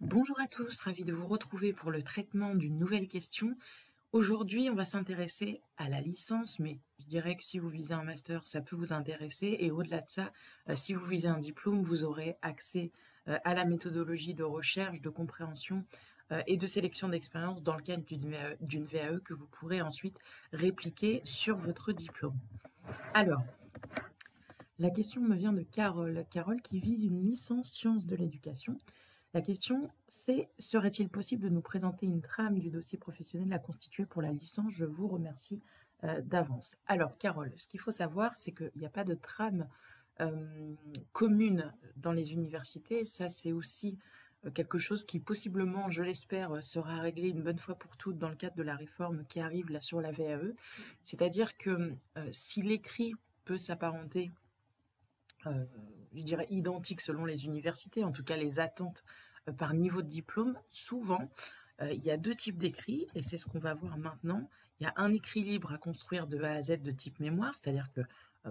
Bonjour à tous, ravi de vous retrouver pour le traitement d'une nouvelle question. Aujourd'hui, on va s'intéresser à la licence, mais je dirais que si vous visez un master, ça peut vous intéresser. Et au-delà de ça, si vous visez un diplôme, vous aurez accès à la méthodologie de recherche, de compréhension et de sélection d'expérience dans le cadre d'une VAE que vous pourrez ensuite répliquer sur votre diplôme. Alors, la question me vient de Carole. Carole qui vise une licence sciences de l'éducation. La question, c'est: serait-il possible de nous présenter une trame du dossier professionnel à constituer pour la licence? Je vous remercie d'avance. Alors, Carole, ce qu'il faut savoir, c'est qu'il n'y a pas de trame commune dans les universités. Ça, c'est aussi quelque chose qui, possiblement, je l'espère, sera réglé une bonne fois pour toutes dans le cadre de la réforme qui arrive là sur la VAE. C'est-à-dire que si l'écrit peut s'apparenter, je dirais, identique selon les universités, en tout cas les attentes par niveau de diplôme, souvent, il y a deux types d'écrits, et c'est ce qu'on va voir maintenant. Il y a un écrit libre à construire de A à Z de type mémoire, c'est-à-dire que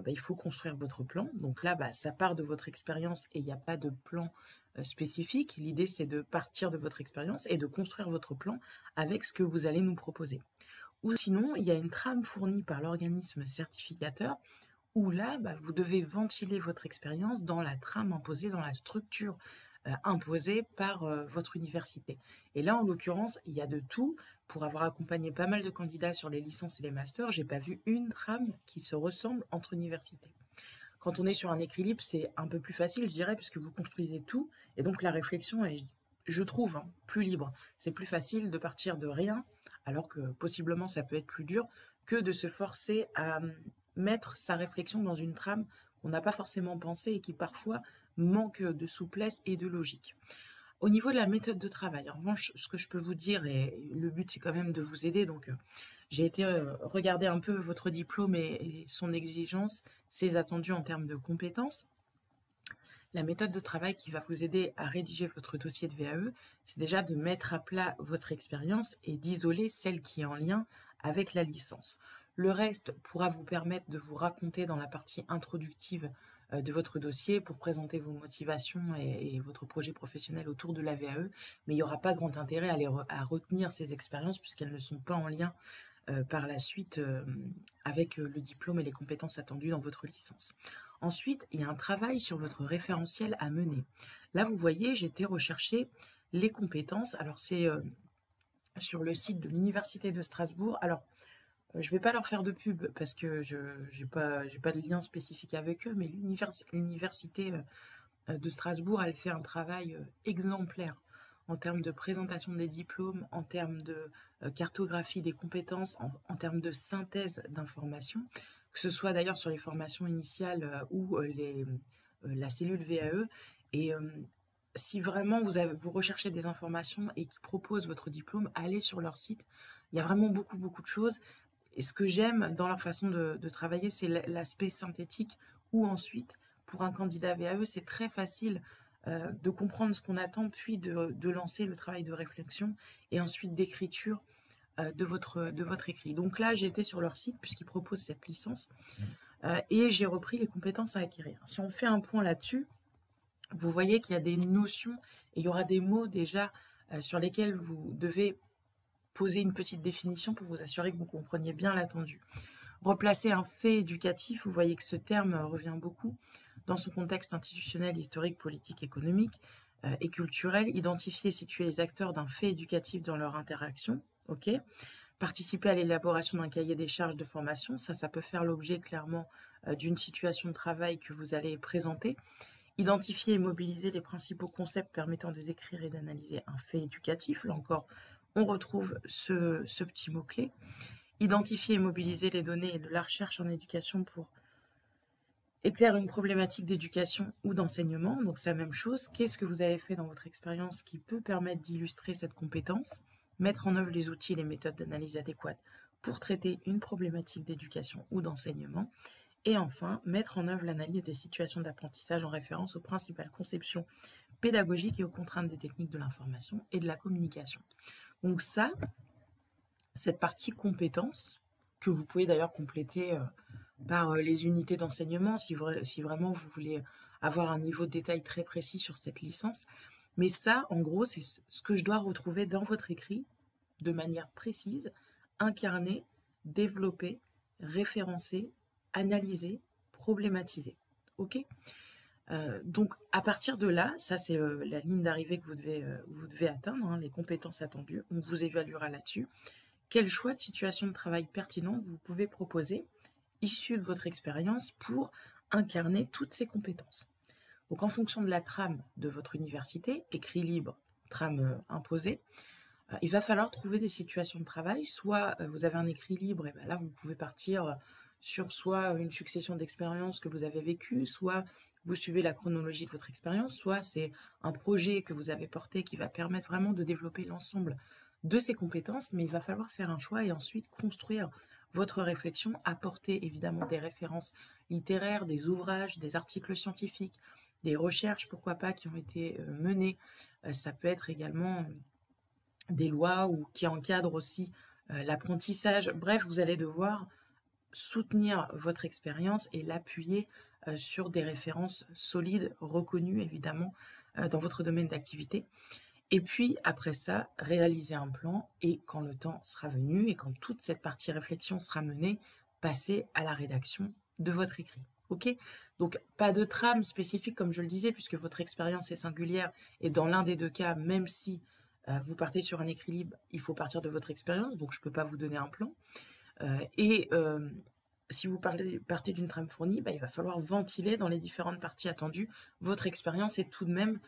il faut construire votre plan. Donc là, ça part de votre expérience et il n'y a pas de plan spécifique. L'idée, c'est de partir de votre expérience et de construire votre plan avec ce que vous allez nous proposer. Ou sinon, il y a une trame fournie par l'organisme certificateur où là, vous devez ventiler votre expérience dans la trame imposée, dans la structure imposée par votre université. Et là, en l'occurrence, il y a de tout. Pour avoir accompagné pas mal de candidats sur les licences et les masters, j'ai pas vu une trame qui se ressemble entre universités. Quand on est sur un écrit libre, c'est un peu plus facile, je dirais, puisque vous construisez tout, et donc la réflexion est, je trouve, plus libre. C'est plus facile de partir de rien, alors que possiblement ça peut être plus dur, que de se forcer à mettre sa réflexion dans une trame qu'on n'a pas forcément pensée et qui parfois manque de souplesse et de logique. Au niveau de la méthode de travail, en revanche, ce que je peux vous dire, et le but c'est quand même de vous aider, donc j'ai été regarder un peu votre diplôme et son exigence, ses attendus en termes de compétences. La méthode de travail qui va vous aider à rédiger votre dossier de VAE, c'est déjà de mettre à plat votre expérience et d'isoler celle qui est en lien avec la licence. Le reste pourra vous permettre de vous raconter dans la partie introductive de votre dossier pour présenter vos motivations et votre projet professionnel autour de la VAE, mais il n'y aura pas grand intérêt à retenir ces expériences puisqu'elles ne sont pas en lien par la suite avec le diplôme et les compétences attendues dans votre licence. Ensuite, il y a un travail sur votre référentiel à mener. Là, vous voyez, j'ai été rechercher les compétences. Alors, c'est sur le site de l'Université de Strasbourg. Alors, je ne vais pas leur faire de pub parce que je n'ai pas de lien spécifique avec eux, mais l'Université de Strasbourg, elle fait un travail exemplaire en termes de présentation des diplômes, en termes de cartographie des compétences, en termes de synthèse d'informations, que ce soit d'ailleurs sur les formations initiales ou la cellule VAE. Et si vraiment vous recherchez des informations et qui proposent votre diplôme, allez sur leur site. Il y a vraiment beaucoup, beaucoup de choses. Et ce que j'aime dans leur façon de travailler, c'est l'aspect synthétique, où ensuite, pour un candidat VAE, c'est très facile de comprendre ce qu'on attend, puis de lancer le travail de réflexion et ensuite d'écriture de votre écrit. Donc là, j'ai été sur leur site puisqu'ils proposent cette licence et j'ai repris les compétences à acquérir. Si on fait un point là-dessus, vous voyez qu'il y a des notions et il y aura des mots déjà sur lesquels vous devez poser une petite définition pour vous assurer que vous compreniez bien l'attendu. Replacer un fait éducatif, vous voyez que ce terme revient beaucoup dans son contexte institutionnel, historique, politique, économique et culturel. Identifier et situer les acteurs d'un fait éducatif dans leur interaction. Ok. Participer à l'élaboration d'un cahier des charges de formation, ça peut faire l'objet clairement d'une situation de travail que vous allez présenter. Identifier et mobiliser les principaux concepts permettant de décrire et d'analyser un fait éducatif. Là encore, on retrouve ce petit mot-clé. Identifier et mobiliser les données de la recherche en éducation pour éclairer une problématique d'éducation ou d'enseignement. Donc c'est la même chose. Qu'est-ce que vous avez fait dans votre expérience qui peut permettre d'illustrer cette compétence? Mettre en œuvre les outils et les méthodes d'analyse adéquates pour traiter une problématique d'éducation ou d'enseignement. Et enfin, mettre en œuvre l'analyse des situations d'apprentissage en référence aux principales conceptions pédagogiques et aux contraintes des techniques de l'information et de la communication. Donc ça, cette partie compétences, que vous pouvez d'ailleurs compléter par les unités d'enseignement si vraiment vous voulez avoir un niveau de détail très précis sur cette licence, Mais ça, en gros, c'est ce que je dois retrouver dans votre écrit de manière précise, incarner, développer, référencer, analyser, problématiser. OK? Donc à partir de là, ça c'est, la ligne d'arrivée que vous devez atteindre, hein, les compétences attendues. On vous évaluera là-dessus. Quel choix de situation de travail pertinent vous pouvez proposer, issu de votre expérience, pour incarner toutes ces compétences? Donc en fonction de la trame de votre université, écrit libre, trame, imposée, il va falloir trouver des situations de travail. Soit, vous avez un écrit libre et bah, là, vous pouvez partir, sur soit une succession d'expériences que vous avez vécues, soit vous suivez la chronologie de votre expérience, soit c'est un projet que vous avez porté qui va permettre vraiment de développer l'ensemble de ces compétences, mais il va falloir faire un choix et ensuite construire votre réflexion, apporter évidemment des références littéraires, des ouvrages, des articles scientifiques, des recherches, pourquoi pas, qui ont été, menées. Ça peut être également, des lois ou qui encadrent aussi, l'apprentissage. Bref, vous allez devoir soutenir votre expérience et l'appuyer, sur des références solides, reconnues évidemment, dans votre domaine d'activité. Et puis après ça, réaliser un plan et quand le temps sera venu et quand toute cette partie réflexion sera menée, passer à la rédaction de votre écrit. OK? Donc pas de trame spécifique comme je le disais puisque votre expérience est singulière et dans l'un des 2 cas, même si, vous partez sur un écrit libre, il faut partir de votre expérience, donc je ne peux pas vous donner un plan. Et si vous partez d'une trame fournie, bah, il va falloir ventiler dans les différentes parties attendues votre expérience et tout de même,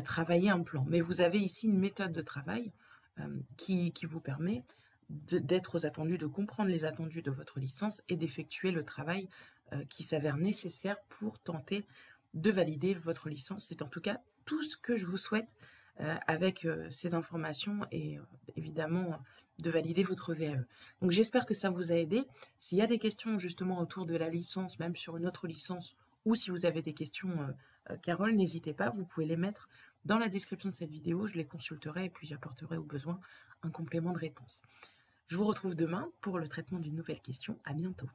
travailler un plan. Mais vous avez ici une méthode de travail, qui vous permet d'être aux attendus, de comprendre les attendus de votre licence et d'effectuer le travail, qui s'avère nécessaire pour tenter de valider votre licence. C'est en tout cas tout ce que je vous souhaite, avec, ces informations et évidemment, de valider votre VAE. Donc j'espère que ça vous a aidé. S'il y a des questions justement autour de la licence, même sur une autre licence, ou si vous avez des questions, Carole, n'hésitez pas, vous pouvez les mettre dans la description de cette vidéo, je les consulterai et puis j'apporterai au besoin un complément de réponse. Je vous retrouve demain pour le traitement d'une nouvelle question. À bientôt.